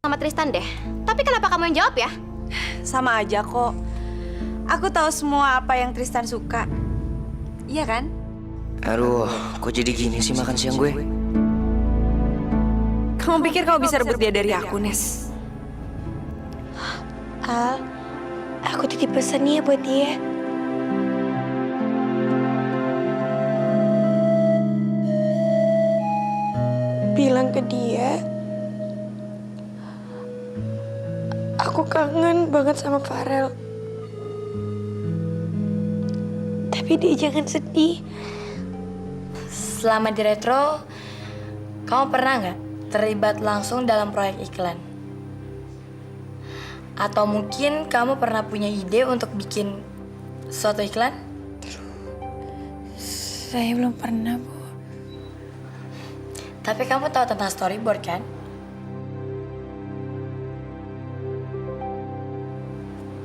sama Tristan deh. Tapi kenapa kamu yang jawab ya? Sama aja kok. Aku tahu semua apa yang Tristan suka. Iya kan? Aduh, kok jadi gini sih makan siang gue? Kamu pikir kamu bisa rebut dia dari aku, Nes? Al, aku titip pesan ya buat dia. Bilang ke dia, aku kangen banget sama Farel. Tapi dia jangan sedih. Selama di Retro, kamu pernah nggak terlibat langsung dalam proyek iklan? Atau mungkin kamu pernah punya ide untuk bikin suatu iklan? Saya belum pernah, Bu. Tapi kamu tahu tentang storyboard kan?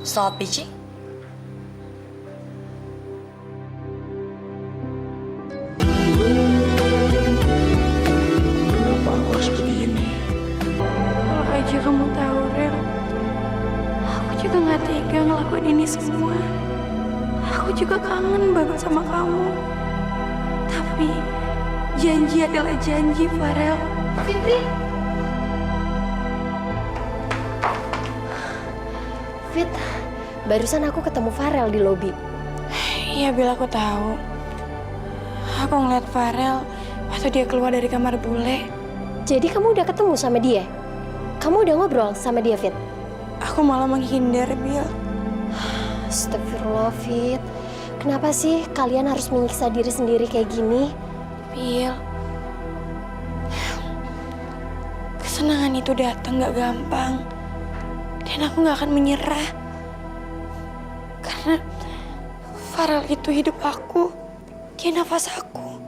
Soal pitching? Kenapa aku harus begini? Kalau aja kamu tahu, Rel, aku juga nggak tega ngelakuin ini semua. Aku juga kangen banget sama kamu. Tapi janji adalah janji, Farel. Fitri. Fit, barusan aku ketemu Farel di lobi. Iya, Bil, aku tahu. Aku ngeliat Farel waktu dia keluar dari kamar bule. Jadi kamu udah ketemu sama dia? Kamu udah ngobrol sama dia, Fit? Aku malah menghindar, Bil. Astagfirullah, Fit. Kenapa sih kalian harus menyiksa diri sendiri kayak gini? Bil, kesenangan itu datang gak gampang. Dan aku gak akan menyerah. Karena Farel itu hidup aku. Dia nafas aku.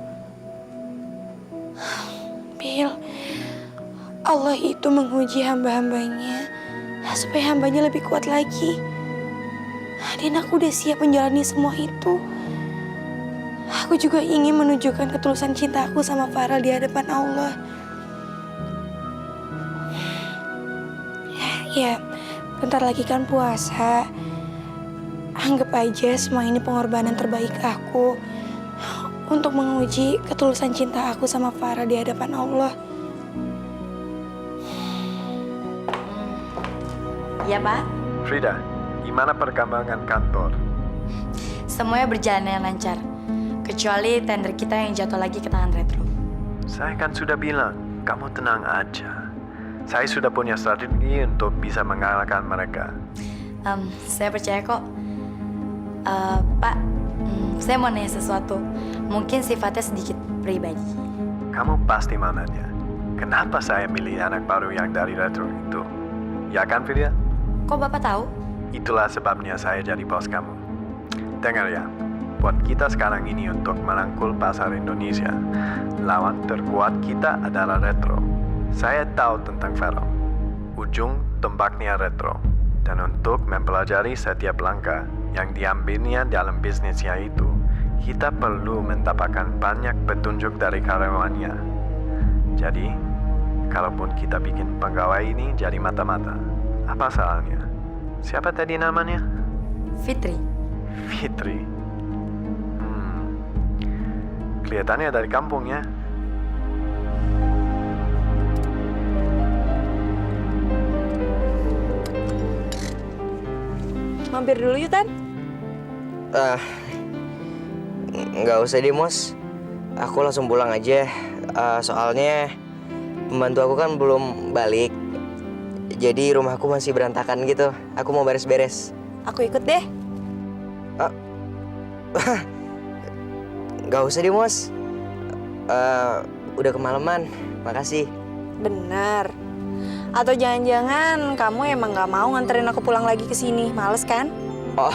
Bil, Allah itu menguji hamba-hambanya supaya hambanya lebih kuat lagi. Dan aku udah siap menjalani semua itu. Aku juga ingin menunjukkan ketulusan cintaku sama Farel di hadapan Allah. Ya, bentar lagi kan puasa. Anggap aja semua ini pengorbanan terbaik aku untuk menguji ketulusan cinta aku sama Farel di hadapan Allah. Iya, Pak. Frida, gimana perkembangan kantor? Semuanya berjalan dengan lancar. Kecuali tender kita yang jatuh lagi ke tangan Retro. Saya kan sudah bilang, kamu tenang aja. Saya sudah punya strategi untuk bisa mengalahkan mereka. Saya percaya kok. Pak, saya mau nanya sesuatu. Mungkin sifatnya sedikit pribadi. Kamu pasti mau nanya, kenapa saya milih anak baru yang dari Retro itu? Ya kan, Frida? Kok Bapak tahu? Itulah sebabnya saya jadi bos kamu. Dengar ya, buat kita sekarang ini untuk merangkul pasar Indonesia, lawan terkuat kita adalah Retro. Saya tahu tentang Farel, ujung tombaknya Retro. Dan untuk mempelajari setiap langkah yang diambilnya dalam bisnisnya itu, kita perlu mendapatkan banyak petunjuk dari karyawannya. Jadi, kalaupun kita bikin pegawai ini jadi mata-mata, apa salahnya? Siapa tadi namanya? Fitri. Fitri. Kelihatannya dari kampung ya. Mampir dulu yuk, Tan. Nggak usah deh, Mos. Aku langsung pulang aja. Soalnya pembantu aku kan belum balik. Jadi rumahku masih berantakan gitu. Aku mau beres-beres. Aku ikut deh. Nggak usah deh, Mos. Udah kemalaman. Makasih. Bener. Atau jangan-jangan kamu emang gak mau nganterin aku pulang lagi ke sini? Males kan? Oh,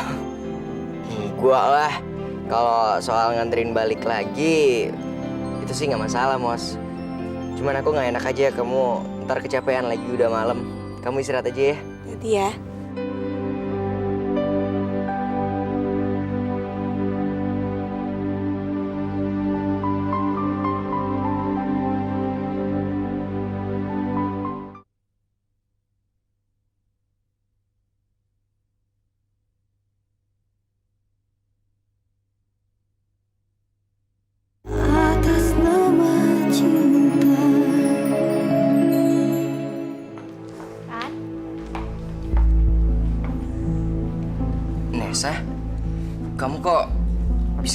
gua lah. Kalau soal nganterin balik lagi, itu sih nggak masalah, Mos. Cuman aku nggak enak aja kamu ntar kecapean lagi udah malam. Kamu istirahat aja ya. Jadi ya.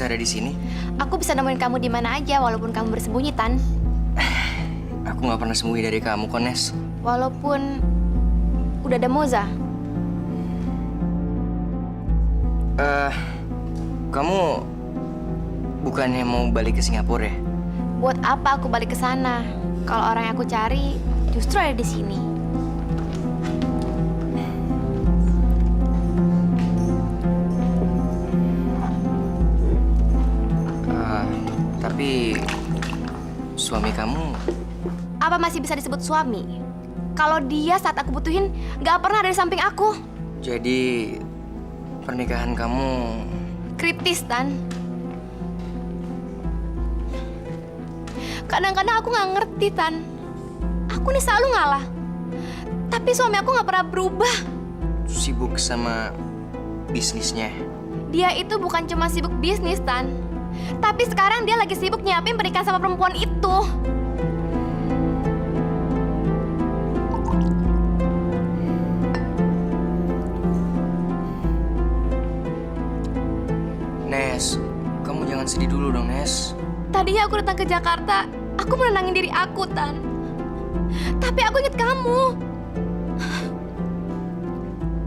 bisa ada di sini? Aku bisa nemuin kamu di mana aja walaupun kamu bersembunyi, Tan. Aku nggak pernah sembunyi dari kamu, kok, Nes. Walaupun udah ada Moza. Kamu bukannya mau balik ke Singapura ya? Buat apa aku balik ke sana? Kalau orang yang aku cari justru ada di sini. Tapi suami kamu Apa masih bisa disebut suami? Kalau dia saat aku butuhin nggak pernah ada di samping aku. jadi pernikahan kamu Kritis, Tan. Kadang-kadang aku nggak ngerti, Tan. Aku nih selalu ngalah. Tapi suami aku nggak pernah berubah. sibuk sama bisnisnya. Dia itu bukan cuma sibuk bisnis, Tan. Tapi sekarang dia lagi sibuk nyiapin pernikahan sama perempuan itu. Nes, kamu jangan sedih dulu dong, Nes. Tadinya aku datang ke Jakarta, aku menenangin diri aku, Tan. Tapi aku inget kamu.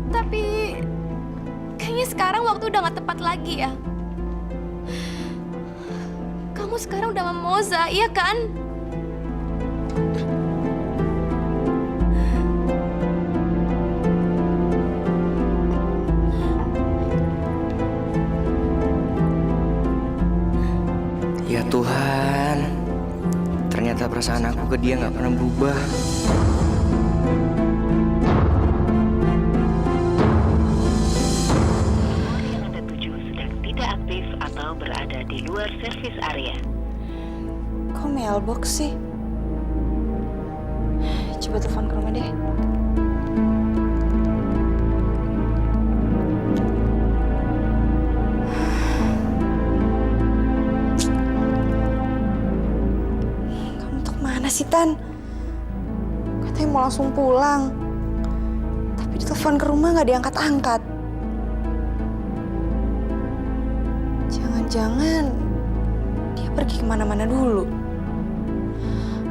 Tapi kayaknya sekarang waktu udah gak tepat lagi ya. Kamu sekarang udah sama Moza, iya kan? Ya Tuhan, ternyata perasaan aku ke dia nggak pernah berubah. Yang Anda tuju sedang tidak aktif atau berada di luar servis area. Kok mailbox sih? Coba telepon ke rumah deh. Kamu tuh kemana sih, Tan? Katanya mau langsung pulang. Tapi ditelepon ke rumah nggak diangkat-angkat. Jangan-jangan dia pergi kemana-mana dulu.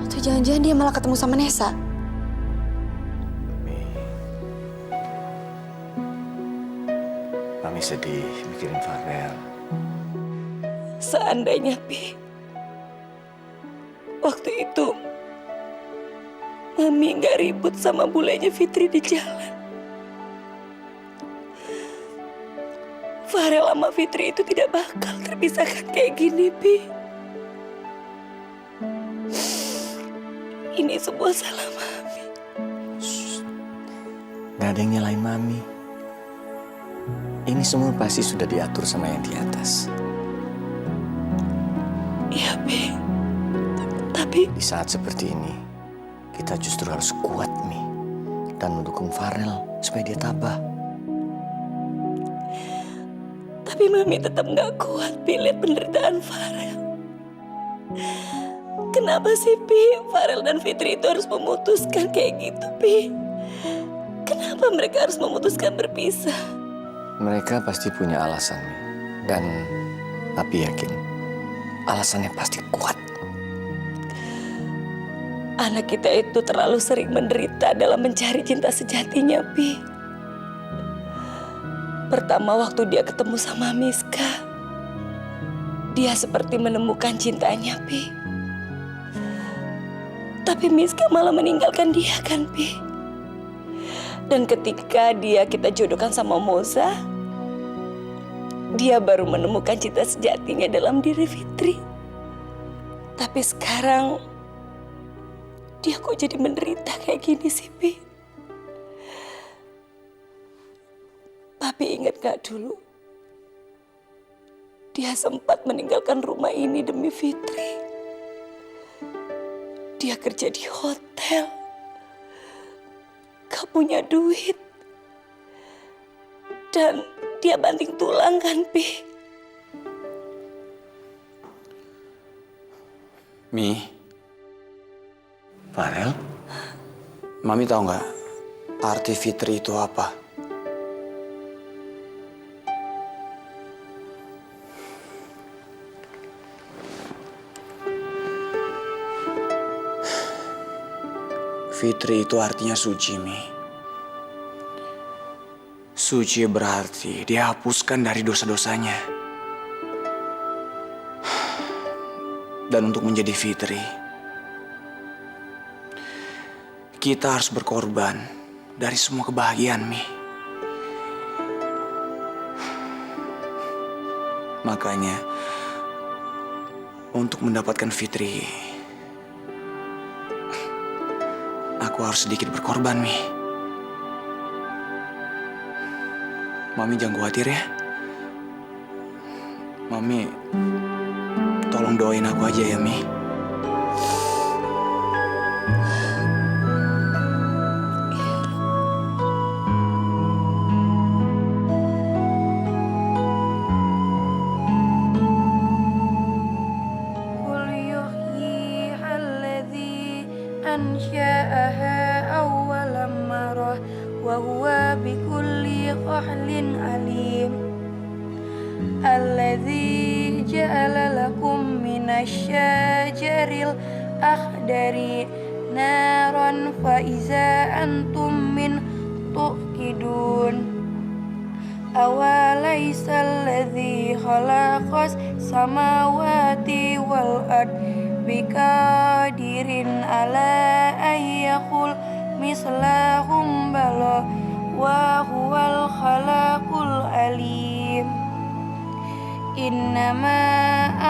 Atau jangan-jangan dia malah ketemu sama Nesa. Mami sedih mikirin Farel. Seandainya, Pi, waktu itu Mami nggak ribut sama bulenya Fitri di jalan, Farel sama Fitri itu tidak bakal terpisahkan kayak gini, Pi. Ini semua salah Mami. Gak ada yang nyalain Mami. Ini semua pasti sudah diatur sama yang di atas. Iya, Pi. Tapi Di saat seperti ini, kita justru harus kuat, Mi. Dan mendukung Farel supaya dia tabah. Tapi Mami tetap nggak kuat, Pi, lihat penderitaan Farel. Kenapa sih, Pi, Farel dan Fitri itu harus memutuskan kayak gitu, Pi? Kenapa mereka harus memutuskan berpisah? Mereka pasti punya alasan, Mi. Dan Papi yakin alasannya pasti kuat. Anak kita itu terlalu sering menderita dalam mencari cinta sejatinya, Pi. Pertama waktu dia ketemu sama Miska, dia seperti menemukan cintanya, Pi. Tapi Miska malah meninggalkan dia kan, Pi. Dan ketika kita jodohkan sama Moza, dia baru menemukan cinta sejatinya dalam diri Fitri. Tapi sekarang dia kok jadi menderita kayak gini sih, Pi? Papi ingat gak dulu? Dia sempat meninggalkan rumah ini demi Fitri. Dia kerja di hotel. Gak punya duit. Dan dia banting tulang kan, Pi? Mi, Farel? Mami tahu nggak arti Fitri itu apa? Fitri itu artinya suci, Mi. Suci berarti dihapuskan dari dosa-dosanya. Dan untuk menjadi Fitri, kita harus berkorban dari semua kebahagiaan, Mi. Makanya, untuk mendapatkan Fitri, aku harus sedikit berkorban, Mi. Mami jangan khawatir ya. Mami, tolong doain aku aja ya, Mi. قل يحييها الذي أنشأها أول مرة وهو بكل خلق عليم الذي جعل لكم من الشجر الأخضر نارا فإذا أنتم منه توقدون أوليس الذي خلق السماوات والأرض بقادر على أن يخلق مثلهم بلى وهو الخلاق العليم إنما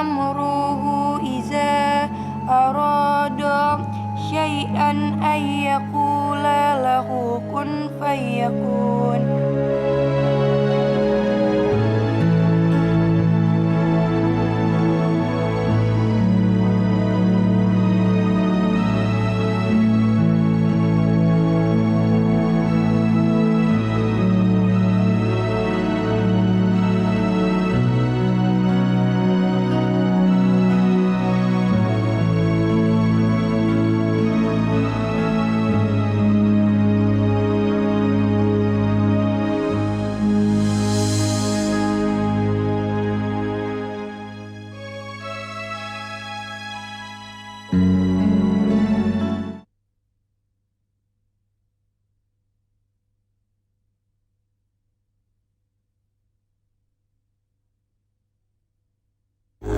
أمره إذا أراد شيئا أن يقول له كن فيكون.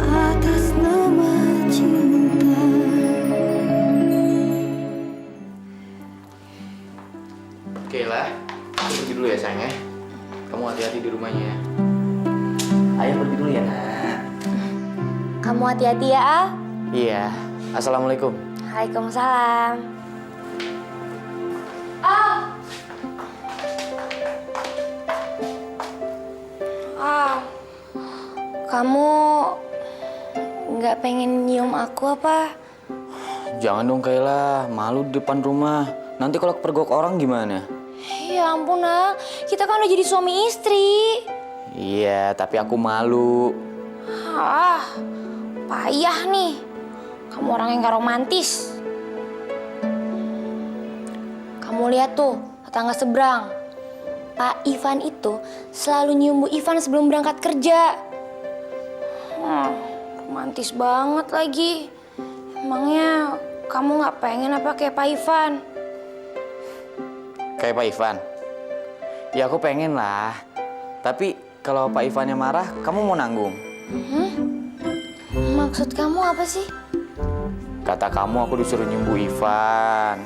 Atas nama cinta. Kayla, aku pergi dulu ya sayang ya. Kamu hati-hati di rumahnya ya. Ayah pergi dulu ya nak. Kamu hati-hati ya, Al. Iya. Assalamualaikum. Waalaikumsalam. Al! Al, kamu nggak pengen nyium aku apa? Jangan dong, Kayla. Malu di depan rumah. Nanti kalau kepergok orang gimana? Ya ampun, Al. Kita kan udah jadi suami istri. Iya, tapi aku malu. Ah, payah nih. Kamu orang yang gak romantis. Kamu lihat tuh, tetangga seberang. Pak Ivan itu selalu nyium Bu Ivan sebelum berangkat kerja. Romantis banget lagi. Emangnya kamu gak pengen apa kayak Pak Ivan? Kayak Pak Ivan? Ya aku pengen lah. Tapi kalau Pak Ivannya marah, kamu mau nanggung? Maksud kamu apa sih? Kata kamu aku disuruh nyium Bu Ivan.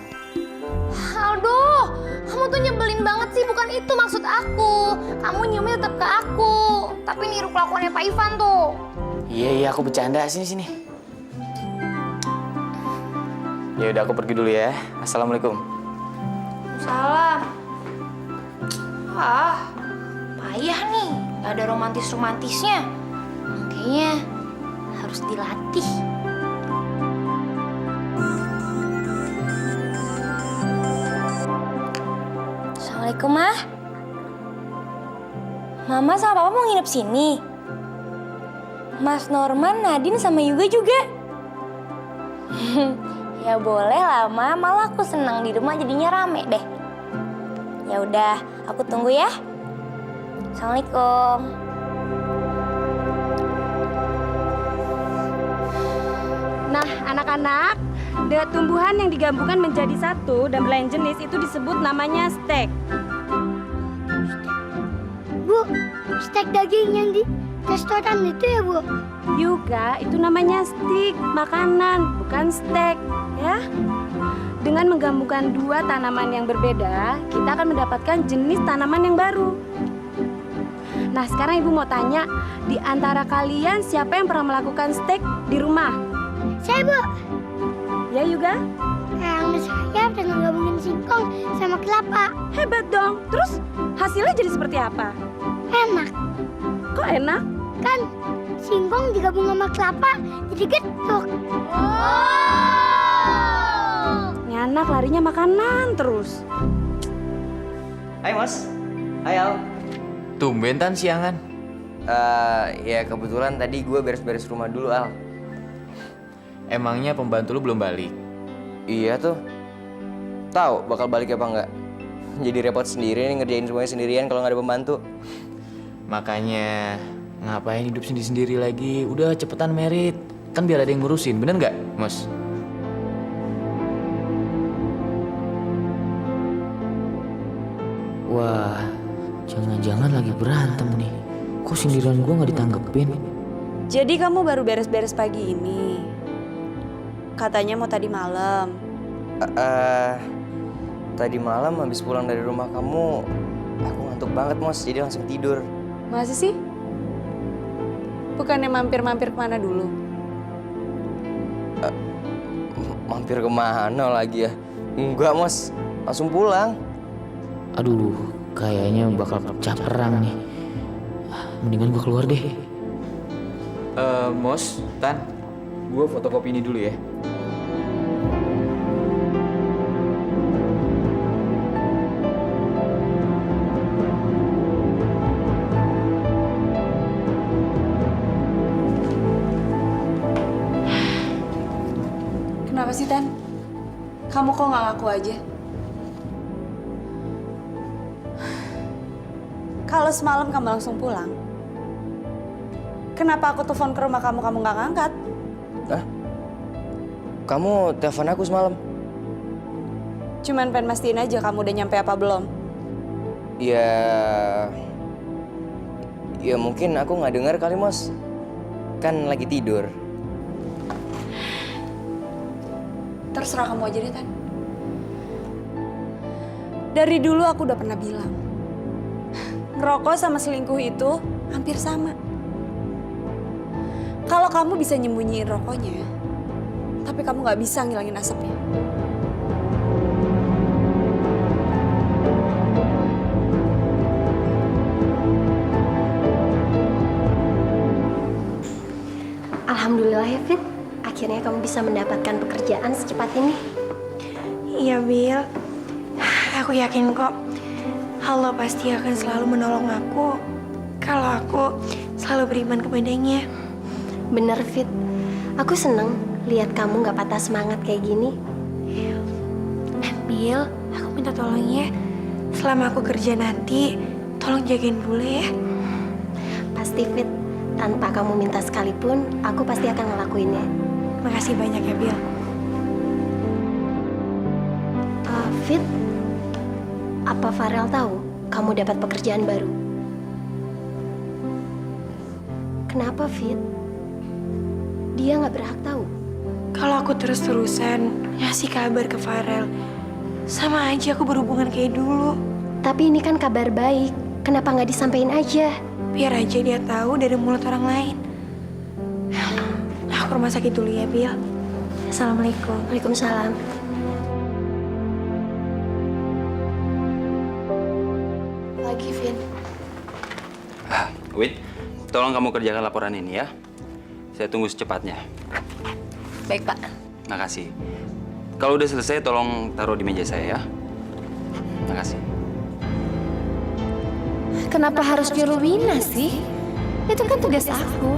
Aldo, kamu tuh nyebelin banget sih. Bukan itu maksud aku. Kamu nyiumnya tetap ke aku. Tapi niru kelakuannya Pak Ivan tuh. Iya, aku bercanda. Sini. Ya udah aku pergi dulu ya. Assalamualaikum. Salam. Ah, payah nih. Gak ada romantis-romantisnya. Kayaknya harus dilatih. Assalamualaikum, Ma. Mama sama Papa mau nginep sini. Mas Norman, Nadine sama Yuga juga. Ya boleh lah, Ma. Malah aku senang di rumah jadinya rame deh. Ya udah, aku tunggu ya. Assalamualaikum. Nah, anak-anak, Tumbuhan yang digabungkan menjadi satu dan berlain jenis itu disebut namanya stek. Bu, stek daging yang di restoran itu ya, Bu? Yuka, itu namanya stik, makanan, bukan stek, ya. Dengan menggabungkan dua tanaman yang berbeda, kita akan mendapatkan jenis tanaman yang baru. Nah, sekarang Ibu mau tanya, di antara kalian siapa yang pernah melakukan stek di rumah? Saya, Bu. Ya, Yuga? Yang saya pernah gabungin singkong sama kelapa. Hebat dong. Terus hasilnya jadi seperti apa? Enak. Kok enak? Kan singkong digabung sama kelapa jadi getuk. Ini anak larinya makanan terus. Hai Mas. Hai Al. Tumben Tan siangan. Ya kebetulan tadi gue beres-beres rumah dulu Al. Emangnya pembantu lu belum balik? Iya tuh. Tahu bakal balik apa enggak? Jadi repot sendiri nih ngerjain semuanya sendirian kalau nggak ada pembantu. Makanya ngapain hidup sendiri-sendiri lagi? Udah cepetan merit. Kan biar ada yang ngurusin, bener nggak, Mas? Wah, jangan-jangan lagi berantem nih. Kok sindiran gua nggak ditanggepin? Jadi kamu baru beres-beres pagi ini? Katanya mau tadi malam. Tadi malam habis pulang dari rumah kamu, aku ngantuk banget Mas, jadi langsung tidur. Masa sih? Bukannya mampir-mampir kemana dulu? Mampir kemana lagi ya? Enggak Mas, langsung pulang. Aduh, kayaknya bakal pecah perang nih. Mendingan gua keluar deh. Mos, Tan, gua fotokopi ini dulu ya. Kenapa sih, Tan? Kamu kok nggak ngaku aja? Kalau semalam kamu langsung pulang, kenapa aku telepon ke rumah kamu nggak ngangkat? Hah? Kamu telepon aku semalam? Cuman pengen mastiin aja kamu udah nyampe apa belum. Ya mungkin aku nggak dengar kali Mas. Kan lagi tidur. Terserah kamu aja deh, Tan. Dari dulu aku udah pernah bilang, ngerokok sama selingkuh itu hampir sama. Kalau kamu bisa nyembunyiin rokoknya, tapi kamu nggak bisa ngilangin asapnya. Alhamdulillah ya Fit, akhirnya kamu bisa mendapatkan pekerjaan secepat ini. Iya, Bil. Aku yakin kok Allah pasti akan selalu menolong aku kalau aku selalu beriman kepadanya. Bener Fit, aku seneng lihat kamu gak patah semangat kayak gini. Bil, aku minta tolong ya. Selama aku kerja nanti, tolong jagain bule ya. Pasti Fit, tanpa kamu minta sekalipun, aku pasti akan ngelakuinnya. Makasih banyak ya, Bil. Fit, apa Farel tahu kamu dapat pekerjaan baru? Kenapa Fit? Dia nggak berhak tahu. Kalau aku terus-terusan ngasih kabar ke Farel, sama aja aku berhubungan kayak dulu. Tapi ini kan kabar baik. Kenapa nggak disampaikan aja? Biar aja dia tahu dari mulut orang lain. Aku ke rumah sakit dulu ya, Bil. Assalamualaikum. Waalaikumsalam. Lagi, Vin. Wait, tolong kamu kerjakan laporan ini ya. Saya tunggu secepatnya. Baik, Pak. Makasih. Kalau udah selesai, tolong taruh di meja saya ya. Makasih. Kenapa harus nyuruh Wina sih? Itu kan tugas aku.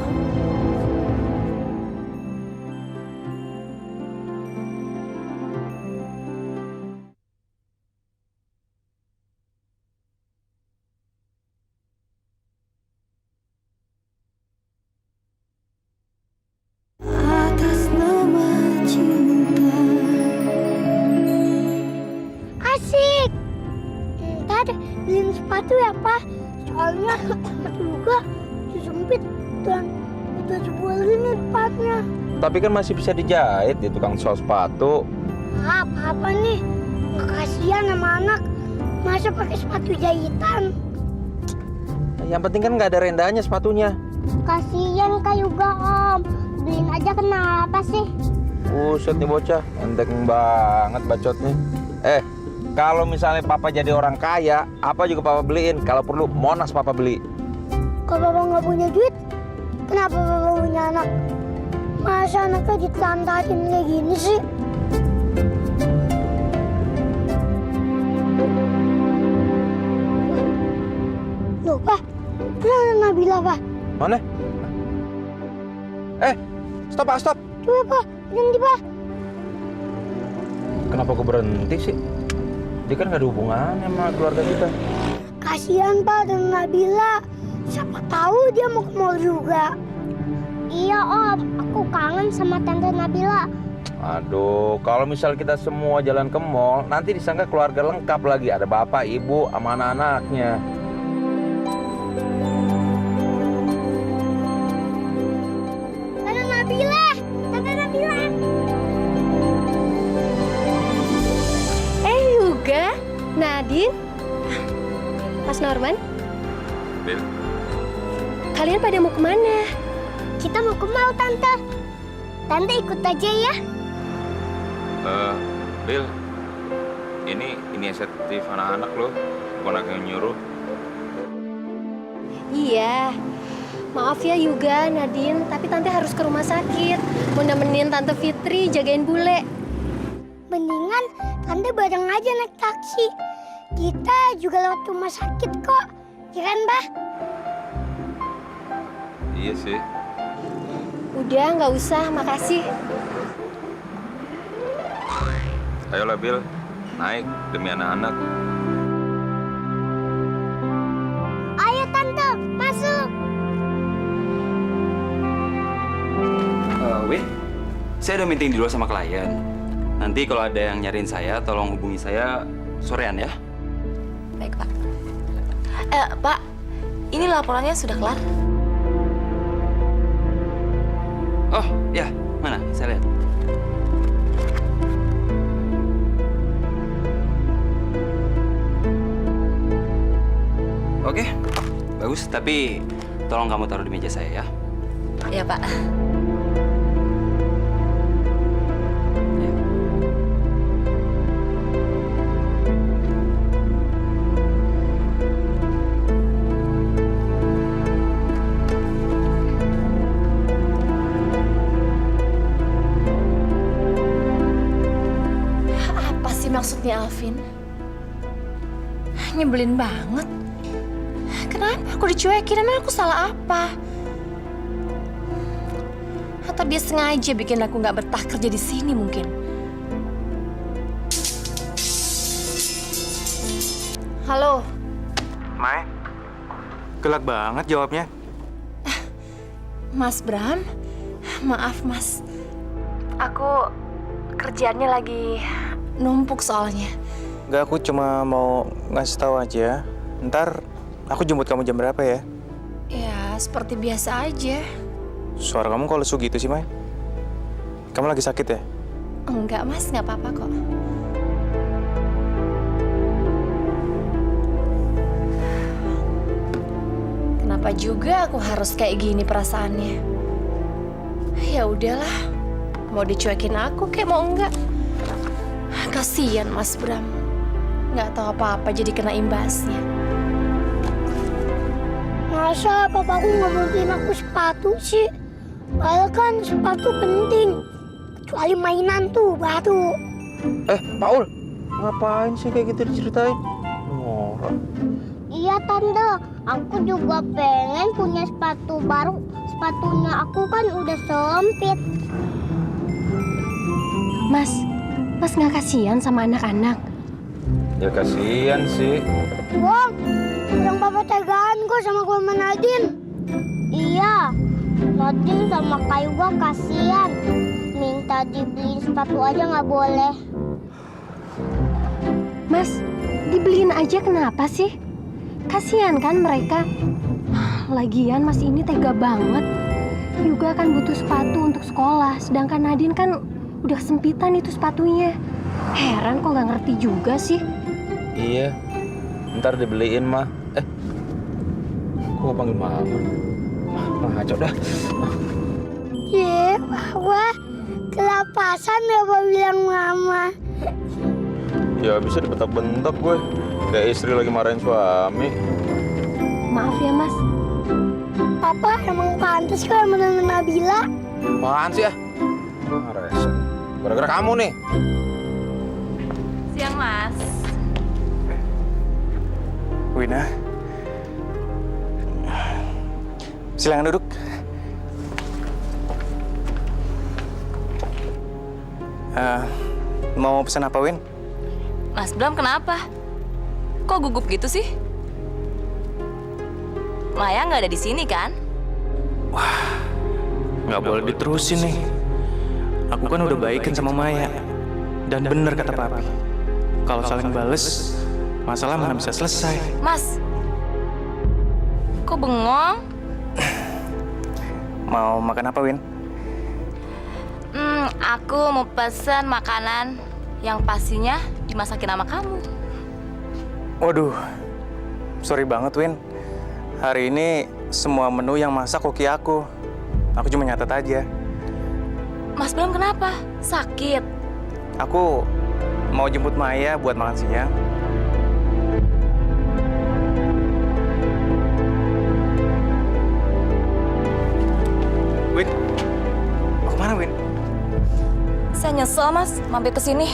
Atas nama cinta Soalnya sepatu juga sempit dan itu sebuah ini tempatnya. Tapi kan masih bisa dijahit di tukang sol sepatu. Apa nih? Nggak kasihan sama anak. Masa pakai sepatu jahitan? Yang penting kan nggak ada rendahnya sepatunya. Kasihan Kak juga Om. Beliin aja kenapa sih? Buset nih bocah, enteng banget bacotnya. Kalau misalnya papa jadi orang kaya, apa juga papa beliin. Kalau perlu Monas papa beli. Kalau Papa nggak punya duit, kenapa Papa punya anak? Masa anaknya ditelantarin kayak gini sih? Loh, Pak. Mana Nabila, Pak? Mana? Stop, Pak, stop. Coba, Pak. Berhenti, Pak. Kenapa kok berhenti sih? Dia kan nggak ada hubungannya sama keluarga kita. Kasihan, Pak, dan Nabila. Siapa tahu dia mau ke mall juga. Iya, Om. Aku kangen sama Tante Nabila. Aduh, kalau misal kita semua jalan ke mall, nanti disangka keluarga lengkap lagi. Ada bapak, ibu, sama anak-anaknya. Tante Nabila! Tante Nabila! Juga, Nadine, Mas Norman. Bil. Kalian pada mau kemana? Kita mau ke mall, Tante. Tante ikut aja ya. Bil, ini inisiatif anak-anak loh, bukan aku yang nyuruh. Iya, maaf ya Yuga, Nadine, tapi Tante harus ke rumah sakit. Mau nemenin Tante Fitri jagain bule. Mendingan Tante bareng aja naik taksi. Kita juga lewat rumah sakit kok. Ya kan, Mbak? Iya sih. Udah, nggak usah, makasih. Ayolah Bil, naik demi anak-anak. Ayo Tante, masuk. Wih, saya ada meeting di luar sama klien. Nanti kalau ada yang nyariin saya, tolong hubungi saya sorean ya. Baik, Pak. Pak, ini laporannya sudah kelar? Oh, ya. Mana? Saya lihat. Oke, bagus. Tapi tolong kamu taruh di meja saya ya. Iya, Pak. Maksudnya Alvin? Nyebelin banget. Kenapa aku dicuekin? Emang aku salah apa? Atau dia sengaja bikin aku nggak betah kerja di sini mungkin? Halo. Mai, gelak banget jawabnya. Mas Bram, maaf Mas. Aku kerjaannya lagi numpuk soalnya. Enggak, aku cuma mau ngasih tahu aja. Ntar aku jemput kamu jam berapa ya? Ya, seperti biasa aja. Suara kamu kok lesu gitu sih, Mai? Kamu lagi sakit ya? Enggak, Mas. Nggak apa-apa kok. Kenapa juga aku harus kayak gini perasaannya? Ya udahlah. Mau dicuekin aku kayak mau enggak. Kasian Mas Bram. Nggak tahu apa-apa jadi kena imbasnya. Masa papaku nggak mau beliin aku sepatu sih? Padahal kan sepatu penting. Kecuali mainan tuh, batu. Paul, ngapain sih kayak gitu diceritain? Nora. Iya Tante, aku juga pengen punya sepatu baru. Sepatunya aku kan udah sempit. Mas nggak kasihan sama anak-anak? Ya kasihan sih. Wong, orang papa tegaan kok sama gue sama Nadine. Iya, Nadine sama Kak Yuga kasihan. Minta dibeliin sepatu aja nggak boleh. Mas, dibeliin aja kenapa sih? Kasihan kan mereka. Lagian Mas ini tega banget. Yuga kan butuh sepatu untuk sekolah, sedangkan Nadine kan udah kesempitan itu sepatunya. Heran kok nggak ngerti juga sih. Iya, ntar dibeliin mah. Kok panggil mama? Ngaco dah. Papa, kelapasan ya Papa bilang mama. Ya bisa dibentak-bentak gue. Kayak istri lagi marahin suami. Maaf ya Mas. Papa emang pantas kok menurut Nabila. Apaan sih ya? Rese. Gara-gara kamu nih. Siang, Mas. Wina. Silakan duduk. Mau pesan apa, Win? Mas Bram kenapa? Kok gugup gitu sih? Maya nggak ada di sini kan? Nggak boleh diterusin nih. Aku kan udah baikin sama Maya. Dan bener kata Papi. Kalau saling bales, masalah mana bisa selesai. Mas, kok bengong? Mau makan apa, Win? Aku mau pesan makanan yang pastinya dimasakin sama kamu. Waduh, sorry banget, Win. Hari ini semua menu yang masak koki aku. Aku cuma nyatet aja. Mas Bram kenapa? Sakit? Aku mau jemput Maya buat makan siang. Win, mau kemana, Win? Saya nyesel, Mas, mampir ke sini.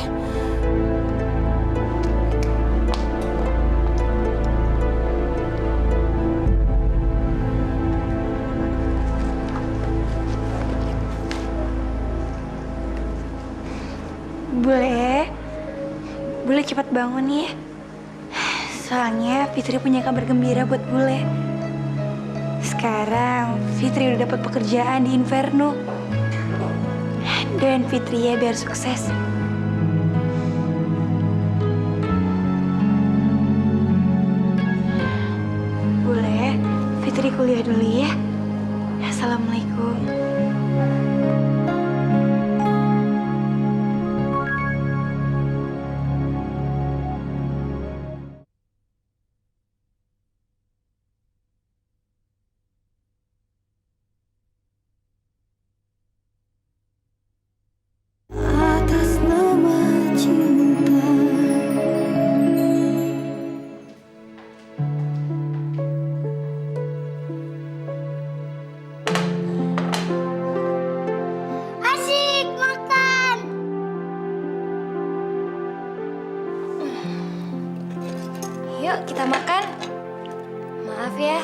Bule cepat bangun ya. Soalnya Fitri punya kabar gembira buat Bule. Sekarang Fitri udah dapat pekerjaan di Inferno. Dan Fitri ya biar sukses. Bule, Fitri kuliah dulu ya. Assalamualaikum. Yuk kita makan. Maaf ya,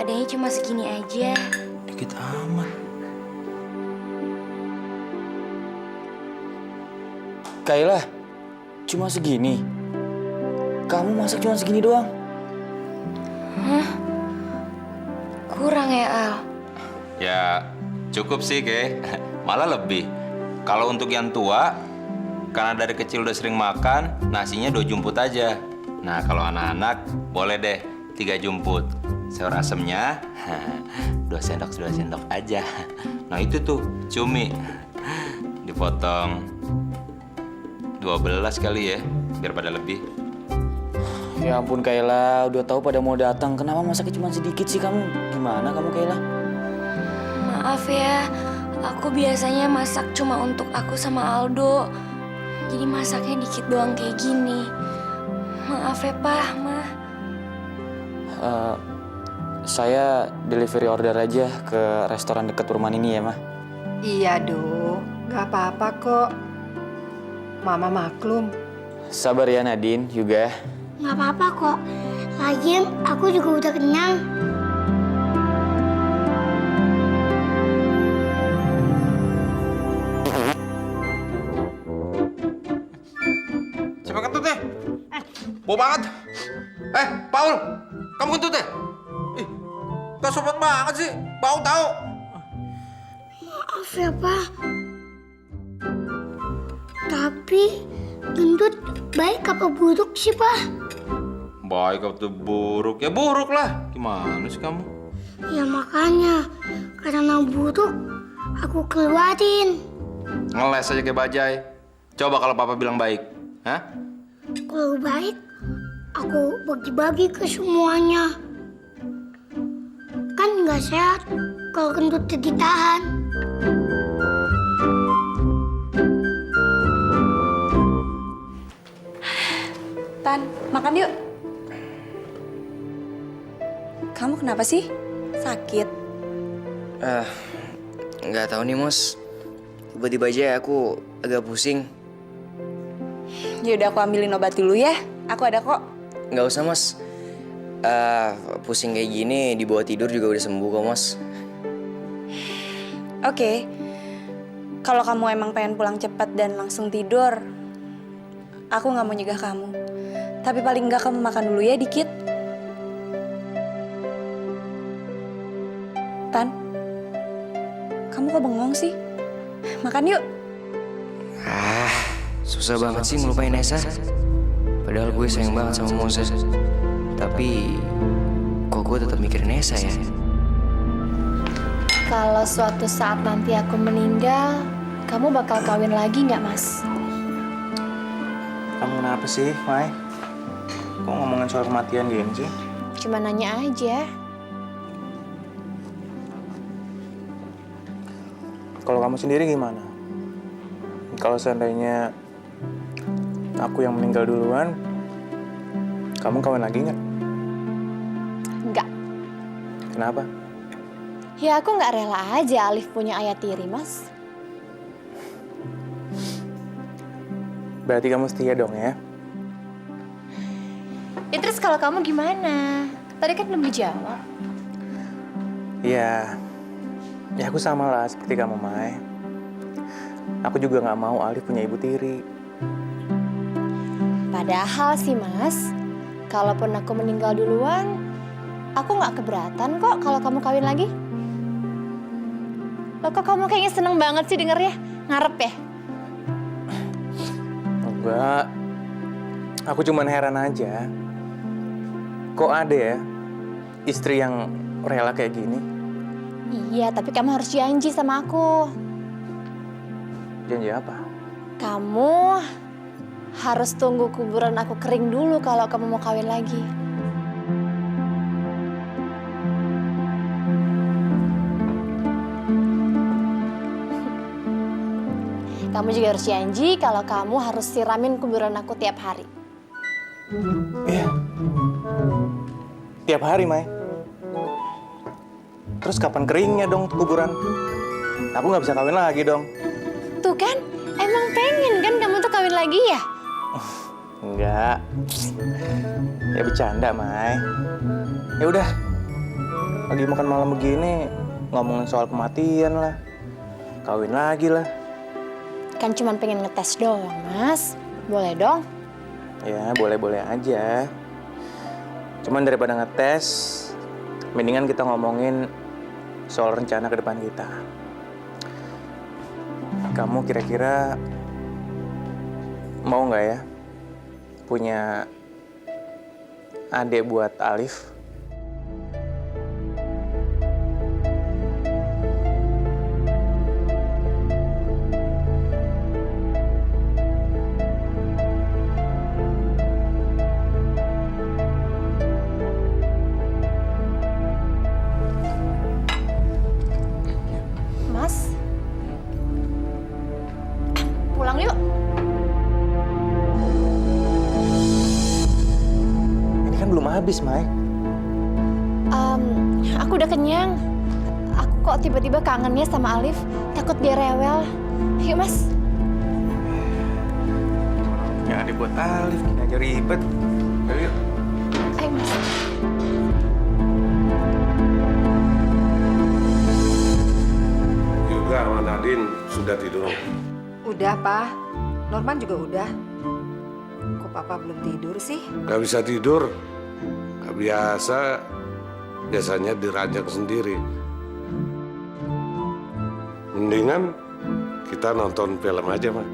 adanya cuma segini aja. Dikit amat. Kayla, cuma segini? Kamu masak cuma segini doang? Hah? Kurang ya, Al? Ya, cukup sih, Ke. Malah lebih. Kalau untuk yang tua, karena dari kecil udah sering makan, nasinya 2 jumput aja. Nah, kalau anak-anak, boleh deh 3 jumput. Sayur asemnya, 2 sendok aja. Nah, itu tuh, cumi. Dipotong 12 kali ya, biar pada lebih. Ya ampun Kayla, udah tahu pada mau datang. Kenapa masaknya cuma sedikit sih kamu? Gimana kamu Kayla? Maaf ya, aku biasanya masak cuma untuk aku sama Aldo. Jadi masaknya dikit doang kayak gini. Maaf ya, Pak, Ma. Saya delivery order aja ke restoran dekat perumahan ini ya, Ma. Iya, Do. Gak apa-apa kok. Mama maklum. Sabar ya Nadine, juga. Nggak apa-apa kok. Lagian aku juga udah kenyang. Siapa kentut nih? Bau banget. Paul, kamu kentut ya? Ih, gak sopan banget sih. Bau tahu. Maaf ya, Pak. Tapi gendut baik apa buruk sih, Pak? baik atau buruk? Ya buruk lah. Gimana sih kamu? Ya makanya, karena buruk, aku keluarin. Ngeles aja kayak bajai. Coba kalau papa bilang baik. Hah? Kalau baik, aku bagi-bagi ke semuanya. Kan nggak sehat kalau kentut ditahan. Tan, makan yuk. Kamu kenapa sih? Sakit? Nggak tahu nih, Mos. Tiba-tiba aja aku agak pusing. Yaudah aku ambilin obat dulu ya. Aku ada kok. Nggak usah, Mos. Pusing kayak gini dibawa tidur juga udah sembuh kok, Mos. Oke. Kalau kamu emang pengen pulang cepat dan langsung tidur, aku nggak mau nyegah kamu. Tapi paling nggak kamu makan dulu ya dikit. Tan, kamu kok bengong sih? Makan yuk. Susah banget sih ngelupain Nesa. Padahal gue sayang banget sama Moza. Tapi kok gue tetap mikirin Nesa ya? Kalau suatu saat nanti aku meninggal, kamu bakal kawin lagi nggak, Mas? Kamu kenapa sih, Mai? Kok ngomongin soal kematian gini sih? Cuma nanya aja. Kalau kamu sendiri gimana? Kalau seandainya aku yang meninggal duluan, kamu kawin lagi nggak? Nggak. Kenapa? Ya aku nggak rela aja Alif punya ayah tiri, Mas. Berarti kamu setia dong ya? Ya terus kalau kamu gimana? Tadi kan belum dijawab. Iya. Ya aku sama lah seperti kamu, Mai. Aku juga nggak mau Alif punya ibu tiri. Padahal sih, Mas, kalaupun aku meninggal duluan, aku nggak keberatan kok kalau kamu kawin lagi. Loh, kok kamu kayaknya seneng banget sih dengernya? Ngarep ya? Enggak. Aku cuman heran aja. Kok ada ya istri yang rela kayak gini? Iya, tapi kamu harus janji sama aku. Janji apa? Kamu harus tunggu kuburan aku kering dulu kalau kamu mau kawin lagi. Kamu juga harus janji kalau kamu harus siramin kuburan aku tiap hari. Iya. Tiap hari, Mai. Terus kapan keringnya dong kuburan? Aku nggak bisa kawin lagi dong. Tuh kan, emang pengen kan kamu tuh kawin lagi ya? Enggak. Ya bercanda, Mai. Ya udah. Lagi makan malam begini, ngomongin soal kematian lah. Kawin lagi lah. Kan cuma pengen ngetes doang, Mas. Boleh dong? Ya, boleh-boleh aja. Cuman daripada ngetes, mendingan kita ngomongin soal rencana ke depan kita. Kamu kira-kira mau nggak ya punya adik buat Alif? Mas, pulang yuk. Ini kan belum habis, Mai. Aku udah kenyang. Aku kok tiba-tiba kangennya sama Alif. Takut dia rewel. Yuk, Mas. Punya adik buat Alif, gini aja ribet. Ayo, yuk. Ayo, Mas. Juga sama Nadine sudah tidur. Udah, Pak. Norman juga udah. Kok Papa belum tidur sih? Gak bisa tidur. Gak biasa. Biasanya diranjang sendiri. Mendingan kita nonton film aja, Mak.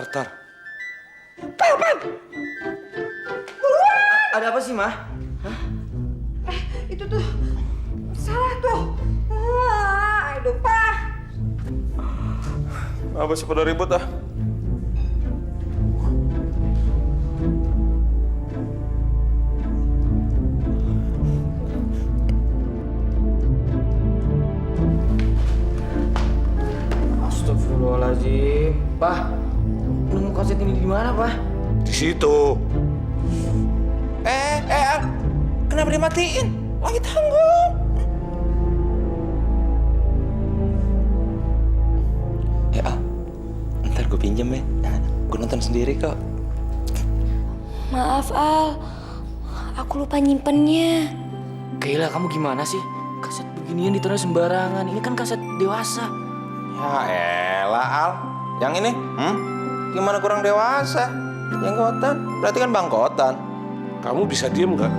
tar. Ada apa sih, Mah? Itu tuh salah tuh. Aduh, Pak. Apa sih pada ribut ah? Astagfirullahaladzim. Pak, nemu kaset ini di mana, Pak? Di situ. Al, kenapa dimatiin? Lagi tanggung. Al, ntar gue pinjem ya. Gue nonton sendiri kok. Maaf, Al. Aku lupa nyimpennya. Kayla, kamu gimana sih? Kaset beginian ditaruh sembarangan. Ini kan kaset dewasa. Ya elah, Al. Yang ini, gimana kurang dewasa? Jenggotan, berarti kan bangkotan. Kamu bisa diem nggak?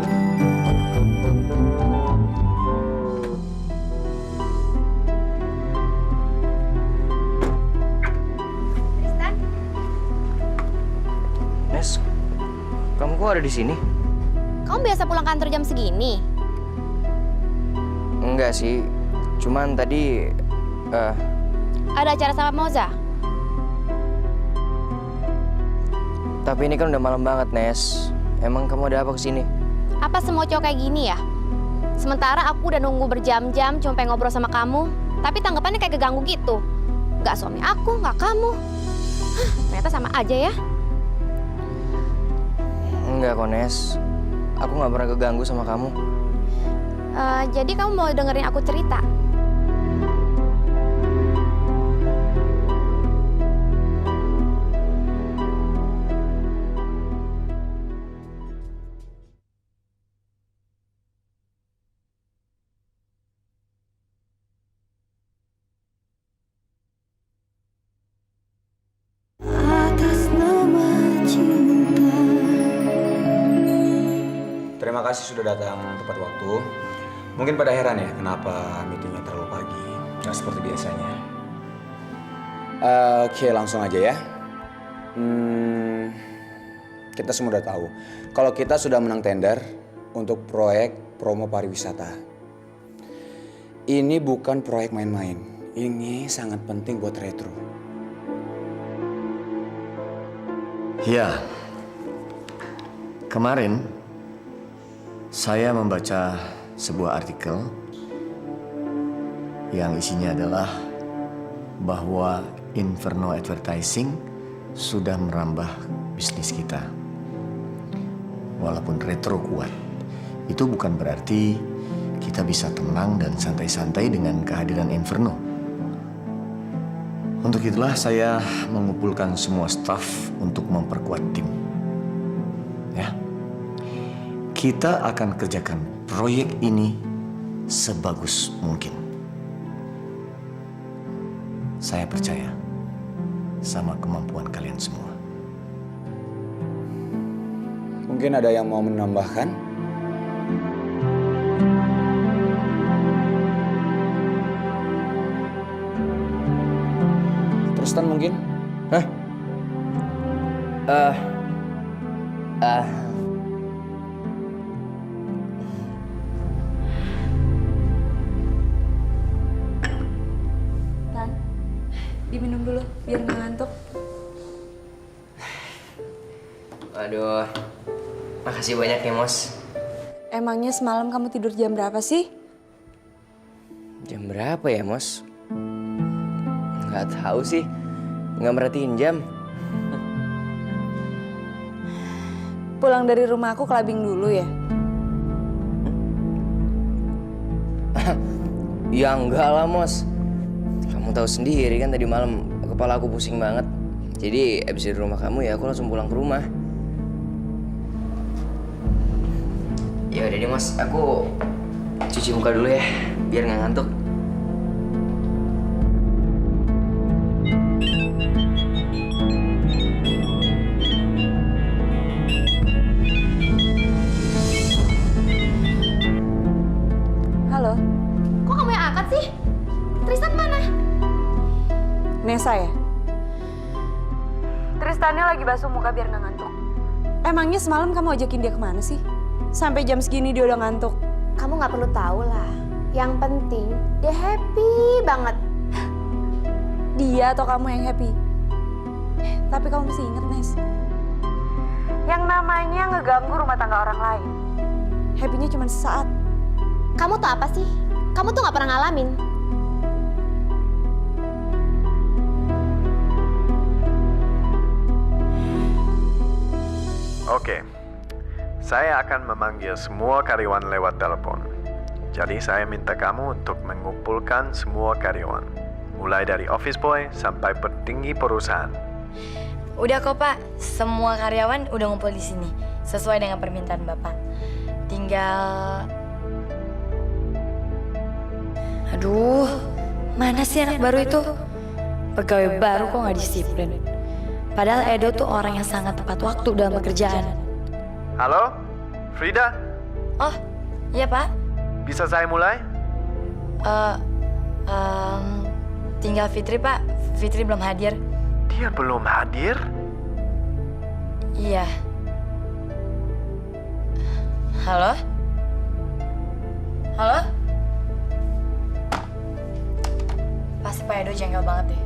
Nes, kamu kok ada di sini? Kamu biasa pulang kantor jam segini? Enggak sih, cuman tadi Ada acara sama Moza? tapi ini kan udah malam banget, Nes. Emang kamu ada apa kesini? Apa semua cowok kayak gini ya? Sementara aku udah nunggu berjam-jam cuma pengen ngobrol sama kamu, tapi tanggapannya kayak keganggu gitu. Gak suami aku, gak kamu. Ternyata sama aja ya. Enggak kok, Nes. Aku gak pernah keganggu sama kamu. Jadi kamu mau dengerin aku cerita? Terima kasih sudah datang tepat waktu. Mungkin pada heran ya kenapa meetingnya terlalu pagi, nggak seperti biasanya. Oke, langsung aja ya. Kita semua udah tahu kalau kita sudah menang tender untuk proyek promo pariwisata. Ini bukan proyek main-main. Ini sangat penting buat Retro. Ya, kemarin saya membaca sebuah artikel yang isinya adalah bahwa Inferno Advertising sudah merambah bisnis kita. Walaupun Retro kuat, itu bukan berarti kita bisa tenang dan santai-santai dengan kehadiran Inferno. Untuk itulah saya mengumpulkan semua staf untuk memperkuat tim. Ya. Kita akan kerjakan proyek ini sebagus mungkin. Saya percaya sama kemampuan kalian semua. Mungkin ada yang mau menambahkan? Tristan mungkin? Hah? Tan, diminum dulu biar nggak ngantuk. Aduh, makasih banyak ya, Mos. Emangnya semalam kamu tidur jam berapa sih? Jam berapa ya, Mos? Nggak tahu sih, nggak merhatiin jam. Pulang dari rumah aku clubbing dulu ya? Ya enggak lah, Mos. Kamu tahu sendiri kan tadi malam kepala aku pusing banget. Jadi abis dari rumah kamu ya aku langsung pulang ke rumah. Ya udah deh, Mas, aku cuci muka dulu ya, biar nggak ngantuk. Halo, Kok kamu yang angkat sih? Tristan mana? Nesa ya? Tristannya lagi basuh muka biar nggak ngantuk. Emangnya semalam kamu ajakin dia kemana sih? Sampai jam segini dia udah ngantuk. Kamu nggak perlu tahu lah. Yang penting dia happy banget. Dia atau kamu yang happy? Tapi kamu mesti inget, Nes. Yang namanya ngeganggu rumah tangga orang lain. Happy-nya cuma sesaat. Kamu tuh apa sih? Kamu tuh nggak pernah ngalamin. Oke, saya akan memanggil semua karyawan lewat telepon. Jadi saya minta kamu untuk mengumpulkan semua karyawan, mulai dari office boy sampai petinggi perusahaan. Udah kok Pak, semua karyawan udah ngumpul di sini, sesuai dengan permintaan Bapak. Tinggal... Aduh, mana sih anak baru itu? Pegawai baru kok nggak disiplin. Padahal Edo tuh orang yang sangat tepat waktu dalam pekerjaan. Halo, Frida? Oh, iya Pak. Bisa saya mulai? Tinggal Fitri Pak. Fitri belum hadir. Dia belum hadir? Iya. Halo? Halo? Pasti Pak Edo jengkel banget deh.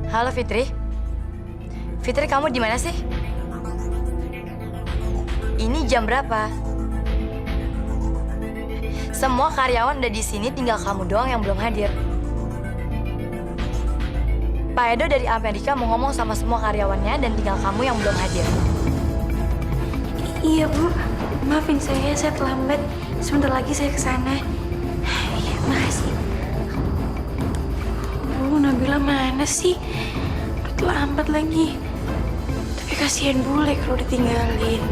Halo Fitri. Fitri, kamu di mana sih? Ini jam berapa? Semua karyawan udah di sini, tinggal kamu doang yang belum hadir. Pak Edo dari Amerika mau ngomong sama semua karyawannya dan tinggal kamu yang belum hadir. Iya Bu, maafin saya terlambat. Sebentar lagi saya ke sana. Iya, makasih. Nabila mana sih? Udah terlambat lagi. Tapi kasihan bule kalau ditinggalin.